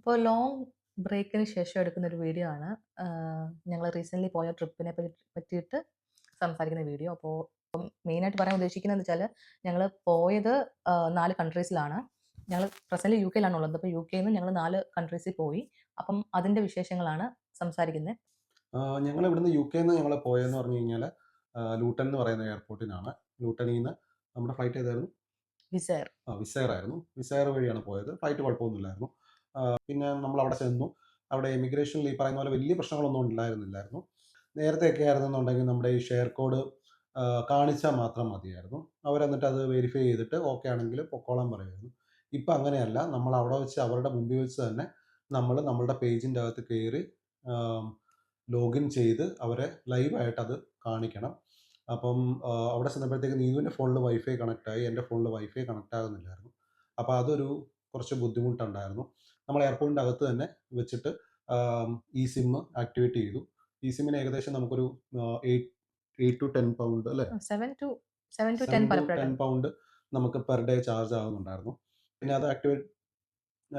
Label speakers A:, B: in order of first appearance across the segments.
A: ഇപ്പോൾ ലോങ് ബ്രേക്കിന് ശേഷം എടുക്കുന്ന ഒരു വീഡിയോ ആണ്. ഞങ്ങൾ റീസെൻ്റ്ലി പോയ ട്രിപ്പിനെ പറ്റിയിട്ട് സംസാരിക്കുന്ന വീഡിയോ. അപ്പോൾ മെയിനായിട്ട് പറയാൻ ഉദ്ദേശിക്കുന്നതെന്ന് വെച്ചാൽ ഞങ്ങൾ പോയത് 4 കൺട്രീസിലാണ്. ഞങ്ങൾ പ്രസൻ്റ്ലി യുകെയിലാണ് ഉള്ളത്. അപ്പോൾ യുകെയിൽ നിന്ന് ഞങ്ങൾ 4 കൺട്രീസിൽ പോയി. അപ്പം അതിൻ്റെ വിശേഷങ്ങളാണ് സംസാരിക്കുന്നത്.
B: ഞങ്ങൾ ഇവിടുന്ന് യുകെന്ന് ഞങ്ങൾ പോയതെന്ന് പറഞ്ഞു കഴിഞ്ഞാൽ ലൂട്ടൺ എന്ന് പറയുന്ന എയർപോർട്ടിനാണ്. ലൂട്ടണിൽ നിന്ന് നമ്മുടെ ഫ്ലൈറ്റ് ഏതായിരുന്നു?
A: വിസ
B: വിസെയർ ആയിരുന്നു. വിസെയർ വഴിയാണ് പോയത്. ഫ്ലൈറ്റ് കുഴപ്പമൊന്നുമില്ലായിരുന്നു. പിന്നെ നമ്മൾ അവിടെ ചെന്നു. അവിടെ ഇമിഗ്രേഷനിൽ ഈ പറയുന്ന പോലെ വലിയ പ്രശ്നങ്ങളൊന്നും ഉണ്ടായിരുന്നില്ലായിരുന്നു. നേരത്തെയൊക്കെ ആയിരുന്നെന്നുണ്ടെങ്കിൽ നമ്മുടെ ഈ ഷെയർ കോഡ് കാണിച്ചാൽ മാത്രം മതിയായിരുന്നു. അവരെന്നിട്ട് അത് വെരിഫൈ ചെയ്തിട്ട് ഓക്കെ ആണെങ്കിൽ പൊക്കോളാൻ പറയുമായിരുന്നു. ഇപ്പം അങ്ങനെയല്ല. നമ്മൾ അവിടെ വെച്ച് അവരുടെ മുമ്പിൽ വെച്ച് തന്നെ നമ്മളുടെ പേജിൻ്റെ അകത്ത് കയറി ലോഗിൻ ചെയ്ത് അവരെ ലൈവായിട്ട് അത് കാണിക്കണം. അപ്പം അവിടെ ചെന്നപ്പോഴത്തേക്ക് നീതുവിൻ്റെ ഫോണിൽ വൈഫൈ കണക്റ്റായി. എൻ്റെ ഫോണിൽ വൈഫൈ കണക്റ്റ് ആകുന്നില്ലായിരുന്നു. അപ്പോൾ അതൊരു കുറച്ച് ബുദ്ധിമുട്ടുണ്ടായിരുന്നു. നമ്മൾ എയർപോർട്ടിൻ്റെ അകത്ത് തന്നെ വെച്ചിട്ട് ഇ സിം ആക്ടിവേറ്റ് ചെയ്തു. ഇ സിമ്മിന് ഏകദേശം നമുക്കൊരു 8 ടു 10 പൗണ്ട് അല്ലേ?
A: 7 ടു 10
B: 10 പൗണ്ട് നമുക്ക് പെർ ഡേ ചാർജ് ആകുന്നുണ്ടായിരുന്നു. പിന്നെ അത്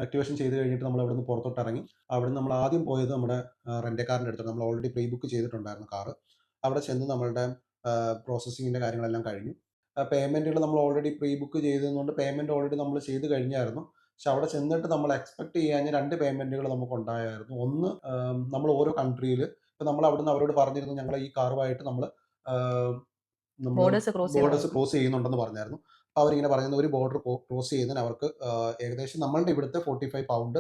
B: ആക്ടിവേഷൻ ചെയ്ത് കഴിഞ്ഞിട്ട് നമ്മൾ അവിടുന്ന് പുറത്തോട്ട് ഇറങ്ങി. അവിടുന്ന് നമ്മൾ ആദ്യം പോയത് നമ്മുടെ റെൻ്റ് കാറിൻ്റെ അടുത്താണ്. നമ്മൾ ഓൾറെഡി പ്രീ ബുക്ക് ചെയ്തിട്ടുണ്ടായിരുന്നു കാറ്. അവിടെ ചെന്ന് നമ്മളുടെ പ്രോസസ്സിങ്ങിൻ്റെ കാര്യങ്ങളെല്ലാം കഴിഞ്ഞു. പേയ്മെൻറ്റുകൾ നമ്മൾ ഓൾറെഡി പ്രീ ബുക്ക് ചെയ്തതുകൊണ്ട് പേയ്മെൻറ്റ് ഓൾറെഡി നമ്മൾ ചെയ്ത് കഴിഞ്ഞായിരുന്നു. പക്ഷെ അവിടെ ചെന്നിട്ട് നമ്മൾ എക്സ്പെക്ട് ചെയ്യാഞ്ഞ 2 പേയ്മെൻറ്റുകൾ നമുക്കുണ്ടായായിരുന്നു. ഒന്ന് നമ്മൾ ഓരോ കൺട്രിയിൽ ഇപ്പം നമ്മൾ അവിടുന്ന് അവരോട് പറഞ്ഞിരുന്നു ഞങ്ങൾ ഈ കാറുമായിട്ട് നമ്മൾ
A: ബോർഡേഴ്സ് ക്രോസ്
B: ബോർഡേഴ്സ്
A: ചെയ്യണം.
B: ക്രോസ് ചെയ്യുന്നുണ്ടെന്ന് പറഞ്ഞായിരുന്നു. അപ്പോൾ അവരിങ്ങനെ പറയുന്നത് ഒരു ബോർഡർ ക്രോസ് ചെയ്യുന്നതിന് അവർക്ക് ഏകദേശം നമ്മളുടെ ഇവിടുത്തെ 45 പൗണ്ട്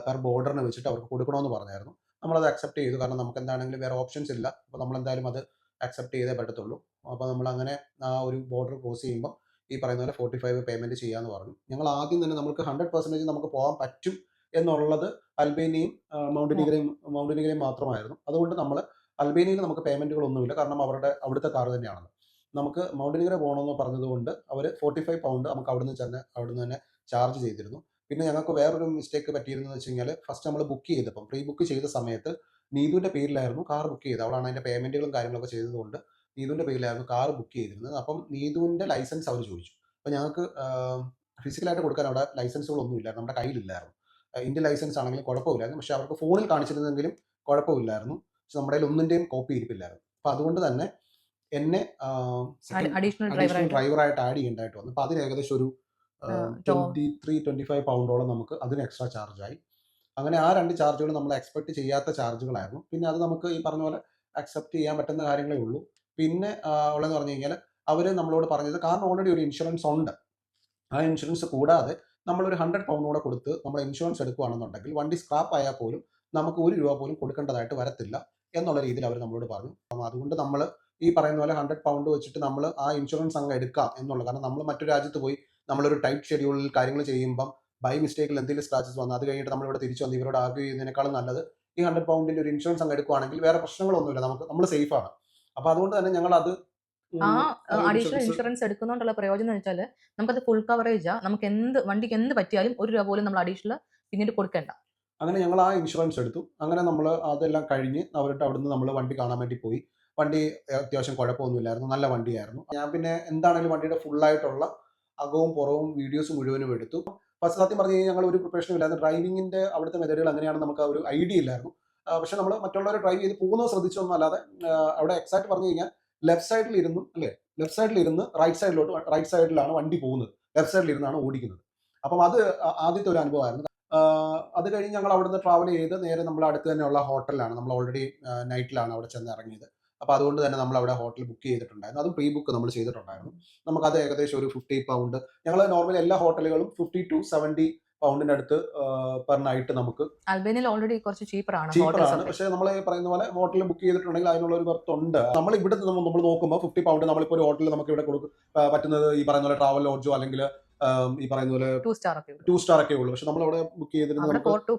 B: പെർ ബോർഡറിന് വെച്ചിട്ട് അവർക്ക് കൊടുക്കണമെന്ന് പറഞ്ഞായിരുന്നു. നമ്മളത് അക്സെപ്റ്റ് ചെയ്തു. കാരണം നമുക്ക് എന്താണെങ്കിലും വേറെ ഓപ്ഷൻസ് ഇല്ല. അപ്പോൾ നമ്മളെന്തായാലും അത് അക്സെപ്റ്റ് ചെയ്തേ പറ്റത്തുള്ളൂ. അപ്പോൾ നമ്മളങ്ങനെ ആ ഒരു ബോർഡർ ക്രോസ് ചെയ്യുമ്പോൾ ഈ പറയുന്ന പോലെ 45 പേയ്മെൻറ്റ് ചെയ്യാമെന്ന് പറഞ്ഞു. ഞങ്ങൾ ആദ്യം തന്നെ നമുക്ക് 100% നമുക്ക് പോകാൻ പറ്റും എന്നുള്ളത് അൽബേനിയയും മൗണ്ടിനിഗ്രയും മാത്രമായിരുന്നു. അതുകൊണ്ട് നമ്മൾ അൽബേനിയയിൽ നമുക്ക് പേയ്മെൻറ്റുകളൊന്നുമില്ല. കാരണം അവിടുത്തെ കാർ തന്നെയാണല്ലോ. നമുക്ക് മൗണ്ടിനിഗ്ര പോകണമെന്ന് പറഞ്ഞതുകൊണ്ട് അവർ 45 പൗണ്ട് നമുക്ക് അവിടുന്ന് തന്നെ ചാർജ് ചെയ്തിരുന്നു. പിന്നെ ഞങ്ങൾക്ക് വേറൊരു മിസ്റ്റേക്ക് പറ്റിയിരുന്നെന്ന് വെച്ച് കഴിഞ്ഞാൽ ഫസ്റ്റ് നമ്മൾ ബുക്ക് ചെയ്തപ്പം പ്രീ ബുക്ക് ചെയ്ത സമയത്ത് നീതുവിൻ്റെ പേരിലായിരുന്നു കാർ ബുക്ക് ചെയ്തത്. അവളാണ് അതിൻ്റെ പേയ്മെൻറ്റുകളും കാര്യങ്ങളൊക്കെ ചെയ്തതുകൊണ്ട് നീതുവിൻ്റെ പേരിലായിരുന്നു കാർ ബുക്ക് ചെയ്തിരുന്നത്. അപ്പം നീതുവിൻ്റെ ലൈസൻസ് അവർ ചോദിച്ചു. അപ്പോൾ ഞങ്ങൾക്ക് ഫിസിക്കലായിട്ട് കൊടുക്കാൻ അവിടെ ലൈസൻസുകളൊന്നും ഇല്ലായിരുന്നു. നമ്മുടെ കയ്യിലില്ലായിരുന്നു. ഇന്ത്യൻ ലൈസൻസ് ആണെങ്കിലും കുഴപ്പമില്ലായിരുന്നു. പക്ഷേ അവർക്ക് ഫോണിൽ കാണിച്ചിരുന്നെങ്കിലും കുഴപ്പമില്ലായിരുന്നു. പക്ഷെ നമ്മുടെ കയ്യിൽ ഒന്നിൻ്റെയും കോപ്പി ഇരിപ്പില്ലായിരുന്നു. അപ്പോൾ അതുകൊണ്ട് തന്നെ എന്നെ
A: അഡീഷണൽ
B: ഡ്രൈവറായിട്ട് ആഡ് ചെയ്യേണ്ടതായിട്ട് വന്നു. അപ്പോൾ അതിന് ഏകദേശം ഒരു 23-25 പൗണ്ടോളം നമുക്ക് അതിന് എക്സ്ട്രാ ചാർജായി. അങ്ങനെ ആ 2 ചാർജുകൾ നമ്മൾ എക്സ്പെക്ട് ചെയ്യാത്ത ചാർജുകളായിരുന്നു. പിന്നെ അത് നമുക്ക് ഈ പറഞ്ഞ പോലെ അക്സെപ്റ്റ് ചെയ്യാൻ പറ്റുന്ന കാര്യങ്ങളേ ഉള്ളൂ. പിന്നെ ഉള്ളതെന്ന് പറഞ്ഞു കഴിഞ്ഞാൽ അവർ നമ്മളോട് പറഞ്ഞത് കാരണം ഓൾറെഡി ഒരു ഇൻഷുറൻസ് ഉണ്ട്. ആ ഇൻഷുറൻസ് കൂടാതെ നമ്മളൊരു 100 പൗണ്ട് കൂടെ കൊടുത്ത് നമ്മൾ ഇൻഷുറൻസ് എടുക്കുകയാണെന്നുണ്ടെങ്കിൽ വണ്ടി സ്ക്രാപ്പ് ആയാൽ പോലും നമുക്ക് ₹1 പോലും കൊടുക്കേണ്ടതായിട്ട് വരത്തില്ല എന്നുള്ള രീതിയിൽ അവർ നമ്മളോട് പറഞ്ഞു. അപ്പം അതുകൊണ്ട് നമ്മൾ ഈ പറയുന്ന പോലെ 100 പൗണ്ട് വെച്ചിട്ട് നമ്മൾ ആ ഇൻഷുറൻസ് അങ്ങ് എടുക്കാം എന്നുള്ളത്. കാരണം നമ്മൾ മറ്റൊരു രാജ്യത്ത് പോയി നമ്മളൊരു ടൈറ്റ് ഷെഡ്യൂളിൽ കാര്യങ്ങൾ ചെയ്യുമ്പം ബൈ മിസ്റ്റേക്കിൽ എന്തെങ്കിലും സ്ക്രാച്ചസ് വന്നു അത് കഴിഞ്ഞിട്ട് നമ്മളിവിടെ തിരിച്ചു വന്ന് ഇവരോട് ആർഗ്യൂ ചെയ്യുന്നതിനേക്കാളും നല്ലത് ഈ 100 പൗണ്ടിൻ്റെ ഒരു ഇൻഷുറൻസ് അങ്ങ് എടുക്കുകയാണെങ്കിൽ വേറെ പ്രശ്നങ്ങളൊന്നുമില്ല. നമ്മൾ സേഫാണ്. അപ്പോൾ അതുകൊണ്ട് തന്നെ ഞങ്ങളത്
A: ആ അഡീഷണൽ ഇൻഷുറൻസ് എടുക്കുന്നതുകൊണ്ടുള്ള പ്രയോജനം എന്ന് വെച്ചാൽ നമുക്കത് ഫുൾ കവറേജാ. നമുക്ക് വണ്ടിക്ക് എന്ത് പറ്റിയാലും ₹1 പോലും നമ്മൾ അഡീഷണൽ പിന്നീട് കൊടുക്കേണ്ട.
B: അങ്ങനെ ഞങ്ങൾ ആ ഇൻഷുറൻസ് എടുത്തു. അങ്ങനെ നമ്മൾ അതെല്ലാം കഴിഞ്ഞ് അവിടുന്ന് നമ്മൾ വണ്ടി കാണാൻ വേണ്ടി പോയി. വണ്ടി അത്യാവശ്യം കുഴപ്പമൊന്നുമില്ലായിരുന്നു. നല്ല വണ്ടിയായിരുന്നു. ഞാൻ പിന്നെ എന്താണെങ്കിലും വണ്ടിയുടെ ഫുള്ളായിട്ടുള്ള അകവും പുറവും വീഡിയോസ് മുഴുവനും എടുത്തു. ഫസ്റ്റ് സത്യം പറഞ്ഞു കഴിഞ്ഞാൽ ഞങ്ങൾ ഒരു പ്രിപ്പറേഷനും ഇല്ലായിരുന്നു. ഡ്രൈവിങ്ങിൻ്റെ അവിടുത്തെ മെത്തേഡുകൾ എങ്ങനെയാണെന്ന് നമുക്ക് ഒരു ഐഡിയ ഇല്ലായിരുന്നു. പക്ഷേ നമ്മൾ മറ്റുള്ളവർ ഡ്രൈവ് ചെയ്ത് പോകുന്നത് ശ്രദ്ധിച്ചൊന്നും അല്ലാതെ അവിടെ എക്സാക്റ്റ് പറഞ്ഞു കഴിഞ്ഞാൽ ലെഫ്റ്റ് സൈഡിൽ ഇരുന്നും അല്ലേ ലെഫ്റ്റ് സൈഡിൽ ഇരുന്ന് റൈറ്റ് സൈഡിലാണ് വണ്ടി പോകുന്നത്. ലെഫ്റ്റ് സൈഡിൽ ഇരുന്നാണ് ഓടിക്കുന്നത്. അപ്പം അത് ആദ്യത്തെ ഒരു അനുഭവമായിരുന്നു. അത് കഴിഞ്ഞ് ഞങ്ങൾ അവിടുന്ന് ട്രാവൽ ചെയ്ത് നേരെ നമ്മൾ അടുത്ത് തന്നെയുള്ള ഹോട്ടലിലാണ്. നമ്മൾ ഓൾറെഡി നൈറ്റിലാണ് അവിടെ ചെന്ന് ഇറങ്ങിയത്. അപ്പോൾ അതുകൊണ്ട് തന്നെ നമ്മൾ അവിടെ ഹോട്ടൽ ബുക്ക് ചെയ്തിട്ടുണ്ടായിരുന്നു. അതും പ്രീ ബുക്ക് നമ്മൾ ചെയ്തിട്ടുണ്ടായിരുന്നു. നമുക്കത് ഏകദേശം ഒരു 50 പൗണ്ട് ഞങ്ങൾ നോർമലി എല്ലാ ഹോട്ടലുകളും 50 ടു 70 പൗണ്ടിൻ്റെ അടുത്ത് പെർ നൈറ്റ് നമുക്ക്
A: അൽബേനിയയിൽ ഓൾറെഡി കുറച്ച് ചീപ്പറാണ്.
B: പക്ഷേ നമ്മൾ പറയുന്ന പോലെ ഹോട്ടലിൽ ബുക്ക് ചെയ്തിട്ടുണ്ടെങ്കിൽ അതിനുള്ള ഒരു വർത്ത് ഉണ്ട്. നമ്മൾ ഇവിടെ നമ്മൾ നോക്കുമ്പോൾ 50 പൗണ്ട് നമ്മളിപ്പോൾ ഒരു ഹോട്ടലിൽ നമുക്ക് ഇവിടെ പറ്റുന്നത് ഈ പറയുന്ന പോലെ ട്രാവൽ ലോഡ്ജോ അല്ലെങ്കിൽ ഈ പറയുന്ന പോലെ 2 സ്റ്റാർ ഒക്കെ ഉള്ളൂ. പക്ഷെ നമ്മളവിടെ ബുക്ക് ചെയ്തിരുന്നത്
A: 4 to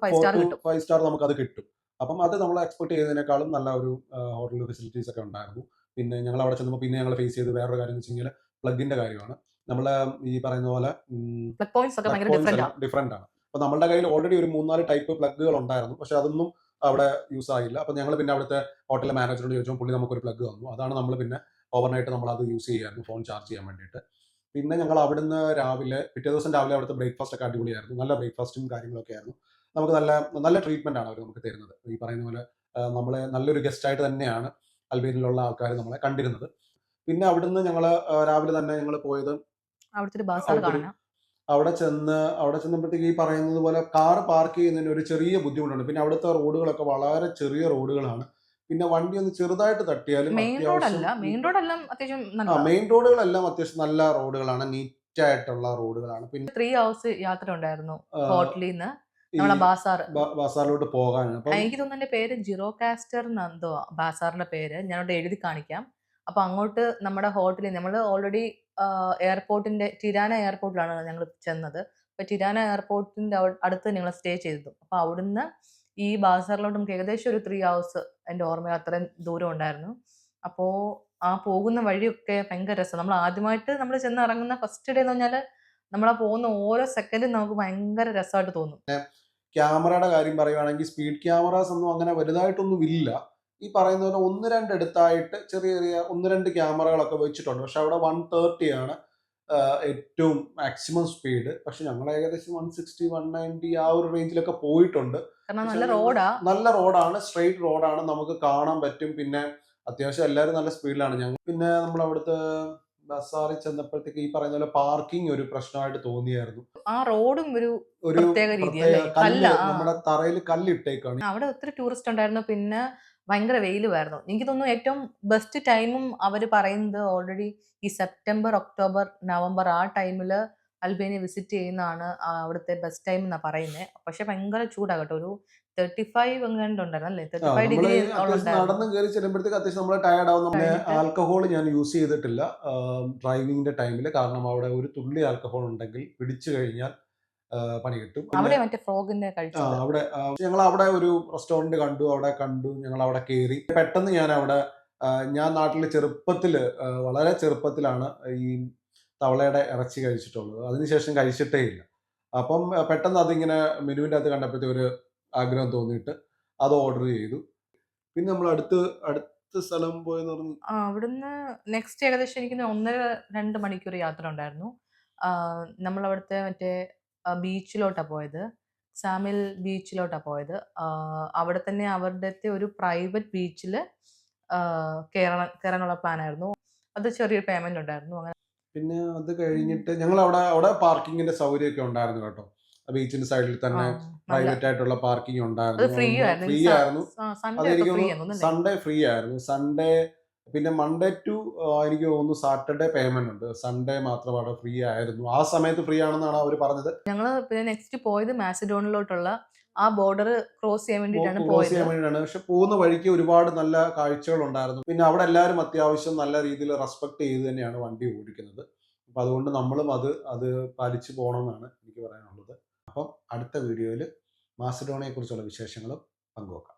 B: 5 സ്റ്റാർ നമുക്കത് കിട്ടും. അപ്പം അത് നമ്മൾ എക്സ്പെക്ട് ചെയ്തതിനേക്കാളും നല്ല ഒരു ഹോട്ടൽ ഫെസിലിറ്റീസ് ഒക്കെ ഉണ്ടായിരുന്നു. പിന്നെ ഞങ്ങൾ അവിടെ ചെന്നപ്പോൾ പിന്നെ ഞങ്ങൾ ഫേസ് ചെയ്ത് വേറൊരു കാര്യം എന്ന് വെച്ച് കഴിഞ്ഞാൽ പ്ലഗിന്റെ കാര്യമാണ്. നമ്മൾ ഈ പറയുന്ന പോലെ ഡിഫറെന്റ് ആണ്. അപ്പോൾ നമ്മുടെ കയ്യിൽ ഓൾറെഡി ഒരു 3-4 ടൈപ്പ് പ്ലഗുകൾ ഉണ്ടായിരുന്നു. പക്ഷെ അതൊന്നും അവിടെ യൂസ് ആയില്ല. അപ്പോൾ ഞങ്ങൾ പിന്നെ അവിടുത്തെ ഹോട്ടലിലെ മാനേജറോട് ചോദിച്ചപ്പോൾ പുള്ളി നമുക്കൊരു പ്ലഗ് തന്നു. അതാണ് നമ്മൾ പിന്നെ ഓവർനൈറ്റ് നമ്മൾ അത് യൂസ് ചെയ്യായിരുന്നു ഫോൺ ചാർജ് ചെയ്യാൻ വേണ്ടിയിട്ട്. പിന്നെ ഞങ്ങൾ അവിടുന്ന് പിറ്റേ ദിവസം രാവിലെ അവിടുത്തെ ബ്രേക്ക്ഫാസ്റ്റ് ഒക്കെ അടിപൊളിയായിരുന്നു. നല്ല ബ്രേക്ക്ഫാസ്റ്റും കാര്യങ്ങളൊക്കെ ആയിരുന്നു. നമുക്ക് നല്ല നല്ല ട്രീറ്റ്മെന്റ് ആണ് അവർ നമുക്ക് തരുന്നത്. ഈ പറയുന്ന പോലെ നമ്മളെ നല്ലൊരു ഗസ്റ്റായിട്ട് തന്നെയാണ് അൽബേനിയയിലുള്ള ആൾക്കാർ നമ്മളെ കണ്ടിരുന്നത്. പിന്നെ അവിടുന്ന് ഞങ്ങൾ രാവിലെ തന്നെ ഞങ്ങൾ പോയത്
A: അവിടുത്തെ ഒരു ബാസാർ
B: അവിടുത്തെ ഒരു
A: കാണാനാ.
B: അവിടെ ചെന്നപ്പോഴത്തേക്ക് ഈ പറയുന്നത് പോലെ കാർ പാർക്ക് ചെയ്യുന്നതിന് ഒരു ചെറിയ ബുദ്ധിമുട്ടുണ്ട്. പിന്നെ അവിടുത്തെ റോഡുകളൊക്കെ വളരെ ചെറിയ റോഡുകളാണ്. പിന്നെ വണ്ടി ഒന്ന് ചെറുതായിട്ട് തട്ടിയാലും
A: മെയിൻ
B: അത്യാവശ്യം
A: റോഡല്ല. മെയിൻ റോഡെല്ലാം അത്യാവശ്യം
B: ആ
A: നല്ലതാ.
B: മെയിൻ റോഡുകളെല്ലാം അത്യാവശ്യം നല്ല റോഡുകളാണ്. നീറ്റ് ആയിട്ടുള്ള റോഡുകളാണ്. പിന്നെ
A: 3 ഹവേഴ്സ് യാത്ര ഉണ്ടായിരുന്നു
B: ആഹ്
A: ഹോട്ടലീന്ന്
B: ഈ
A: നമ്മളെ ബാസാർ.
B: ബസാറിലോട്ട് പോകാനാണ്. അപ്പം
A: എനിക്ക് തോന്നുന്നു അതിന്റെ പേര് ജിറോകാസ്റ്റർ എന്തോ ബാസാറിന്റെ പേര്. ഞാനവിടെ എഴുതി കാണിക്കാം. അപ്പൊ അങ്ങോട്ട് നമ്മുടെ ഹോട്ടലിൽ നമ്മൾ ഓൾറെഡി എയർപോർട്ടിന്റെ ടിരാന എയർപോർട്ടിലാണ് ഞങ്ങൾ ചെന്നത്. അപ്പൊ ടിരാന എയർപോർട്ടിന്റെ അടുത്ത് ഞങ്ങൾ സ്റ്റേ ചെയ്തത്. അപ്പൊ അവിടുന്ന് ഈ ബാസാറിലോട്ട് നമുക്ക് ഏകദേശം ഒരു 3 ഹവേഴ്സ് എന്റെ ഓർമ്മയിൽ അത്രയും ദൂരം ഉണ്ടായിരുന്നു. അപ്പോ ആ പോകുന്ന വഴിയൊക്കെ ഭയങ്കര രസം. നമ്മൾ ആദ്യമായിട്ട് നമ്മൾ ചെന്ന് ഇറങ്ങുന്ന ഫസ്റ്റ് ഡേ എന്ന് പറഞ്ഞാല് നമ്മളാ പോകുന്ന ഓരോ സെക്കൻഡും നമുക്ക് ഭയങ്കര രസമായിട്ട് തോന്നും.
B: ക്യാമറയുടെ കാര്യം പറയുവാണെങ്കിൽ സ്പീഡ് ക്യാമറാസ് ഒന്നും അങ്ങനെ വലുതായിട്ടൊന്നും ഇല്ല. ഈ പറയുന്ന പോലെ 1, 2 എടുത്തായിട്ട് ചെറിയ ചെറിയ 1, 2 ക്യാമറകളൊക്കെ വെച്ചിട്ടുണ്ട്. പക്ഷെ അവിടെ 130 ആണ് ഏറ്റവും മാക്സിമം സ്പീഡ്. പക്ഷെ ഞങ്ങൾ ഏകദേശം 160, 190 ആ ഒരു റേഞ്ചിലൊക്കെ പോയിട്ടുണ്ട്.
A: കാരണം
B: പക്ഷെ
A: നല്ല റോഡാ.
B: നല്ല റോഡാണ്, സ്ട്രെയിറ്റ് റോഡാണ്, നമുക്ക് കാണാൻ പറ്റും. പിന്നെ അത്യാവശ്യം എല്ലാവരും നല്ല സ്പീഡിലാണ്. പിന്നെ നമ്മൾ അവിടുത്തെ ബസാറിൽ ചെന്നപ്പോഴത്തേക്ക് ഈ പറയുന്ന പോലെ പാർക്കിംഗ് ഒരു പ്രശ്നമായിട്ട് തോന്നിയായിരുന്നു.
A: ആ റോഡും ഒരു
B: ഒരു
A: പ്രത്യേക
B: പ്രത്യേക
A: രീതിയല്ലേ?
B: കല്ല്
A: കല്ലാ. ആ.
B: നമ്മുടെ തറയിൽ കല്ലിട്ടേക്കാണ്.
A: അവിടെ ഒത്തിരി ടൂറിസ്റ്റ് ഉണ്ടായിരുന്നു. പിന്നെ ഭയങ്കര വെയിലുമായിരുന്നു. എനിക്ക് തോന്നുന്നു ഏറ്റവും ബെസ്റ്റ് ടൈമും അവര് പറയുന്നത് ഓൾറെഡി ഈ സെപ്റ്റംബർ, ഒക്ടോബർ, നവംബർ ആ ടൈമില് അൽബേനിയ വിസിറ്റ് ചെയ്യുന്നതാണ് അവിടുത്തെ ബെസ്റ്റ് ടൈം എന്നാ പറയുന്നേ. പക്ഷെ ഭയങ്കര ചൂടാ കേട്ടോ. ഒരു 35 എങ്ങാണ്ട് ഉണ്ടായിരുന്നു അല്ലേ? 35
B: നമ്മള്
A: ഡിഗ്രി
B: അത്യാവശ്യം
A: ഉണ്ടായിരുന്നു.
B: നടന്ന് കയറി ചെല്ലുമ്പോഴത്തേക്ക് അത്യാവശ്യം നമ്മള് ടയേർഡ് ആവും. പിന്നെ
A: കഴിഞ്ഞിട്ട്
B: ആൽക്കഹോൾ ഞാൻ യൂസ് ചെയ്തിട്ടില്ല ഡ്രൈവിംഗിന്റെ ടൈമിൽ. കാരണം അവിടെ ഒരു തുള്ളി ആൽക്കഹോൾ ഉണ്ടെങ്കിൽ പിടിച്ചു കഴിഞ്ഞാൽ പണി കിട്ടും. പിന്നെ
A: അവിടെ മറ്റേ ഫ്രോഗിന്റെ കഴിച്ചത്.
B: അവിടെ ഞങ്ങൾ അവിടെ ഒരു റെസ്റ്റോറന്റ് കണ്ടു. അവിടെ കണ്ടു. ഞങ്ങൾ അവിടെ കയറി. പെട്ടെന്ന് ഞാൻ അവിടെ ഞാൻ നാട്ടിൽ ചെറുപ്പത്തില് വളരെ ചെറുപ്പത്തിലാണ് ഈ തവളയുടെ ഇറച്ചി കഴിച്ചിട്ടുള്ളത്. അതിനുശേഷം കഴിച്ചിട്ടേ ഇല്ല. അപ്പം പെട്ടെന്ന് അതിങ്ങനെ മെനുവിന്റെ അകത്ത് കണ്ടപ്പോഴത്തേക്ക് ഒരു ആഗ്രഹം തോന്നിയിട്ട് അത് ഓർഡർ ചെയ്തു. പിന്നെ നമ്മൾ അടുത്ത സ്ഥലം പോയെന്ന് പറഞ്ഞു.
A: അവിടുന്ന് നെക്സ്റ്റ് ഏകദേശം എനിക്ക് 1.5, 2 മണിക്കൂർ യാത്ര ഉണ്ടായിരുന്നു. നമ്മളവിടുത്തെ മറ്റേ ബീച്ചിലോട്ടാ പോയത്. സാമിൽ ബീച്ചിലോട്ടാ പോയത്. അവിടെ തന്നെ അവരുടത്തെ ഒരു പ്രൈവറ്റ് ബീച്ചില് കേറാനുള്ള പ്ലാനായിരുന്നു. അത് ചെറിയൊരു പേയ്മെന്റ് ഉണ്ടായിരുന്നു. അങ്ങനെ
B: പിന്നെ അത് കഴിഞ്ഞിട്ട് ഞങ്ങൾ അവിടെ പാർക്കിങ്ങിന്റെ സൗകര്യമൊക്കെ ഉണ്ടായിരുന്നു കേട്ടോ. ബീച്ചിന്റെ സൈഡിൽ
A: ആ
B: തന്നെ
A: നല്ല
B: പ്രൈവറ്റ് ആയിട്ടുള്ള പാർക്കിംഗ്
A: അത്
B: ഉണ്ടായിരുന്നു.
A: ഫ്രീ
B: അതുകൊണ്ട്
A: ആയിരുന്നു.
B: ഫ്രീ ആയിരുന്നു.
A: സൺഡേ ഒക്കെ
B: അതെനിക്ക്
A: ഫ്രീ
B: തോന്നുന്നു
A: ആണെന്ന് തോന്നുന്നല്ലേ?
B: സൺഡേ ഫ്രീ ആയിരുന്നു. സൺഡേ പിന്നെ മൺഡേ ടു എനിക്ക് തോന്നുന്നു സാറ്റർഡേ പേയ്മെന്റ് ഉണ്ട്. സൺഡേ മാത്രമാണ് ഫ്രീ ആയിരുന്നു. ആ സമയത്ത് ഫ്രീ ആണെന്നാണ് അവർ പറഞ്ഞത്.
A: ഞങ്ങള് പിന്നെ നെക്സ്റ്റ് പോയത് മാസിഡോണിലോട്ടുള്ള ആ ബോർഡർ ക്രോസ് ചെയ്യാൻ വേണ്ടിയിട്ടാണ്
B: ക്രോസ്
A: പോയത്.
B: ചെയ്യാൻ വേണ്ടിയിട്ടാണ്. പക്ഷെ പോകുന്ന വഴിക്ക് ഒരുപാട് നല്ല കാഴ്ചകൾ ഉണ്ടായിരുന്നു. പിന്നെ അവിടെ എല്ലാവരും അത്യാവശ്യം നല്ല രീതിയിൽ റെസ്പെക്ട് ചെയ്ത് തന്നെയാണ് വണ്ടി ഓടിക്കുന്നത്. അപ്പൊ അതുകൊണ്ട് നമ്മളും അത് പാലിച്ചു പോകണമെന്നാണ് എനിക്ക് പറയാനുള്ളത്. അപ്പം അടുത്ത വീഡിയോയിൽ മാസിഡോണിയെ കുറിച്ചുള്ള വിശേഷങ്ങളും പങ്കുവെക്കാം.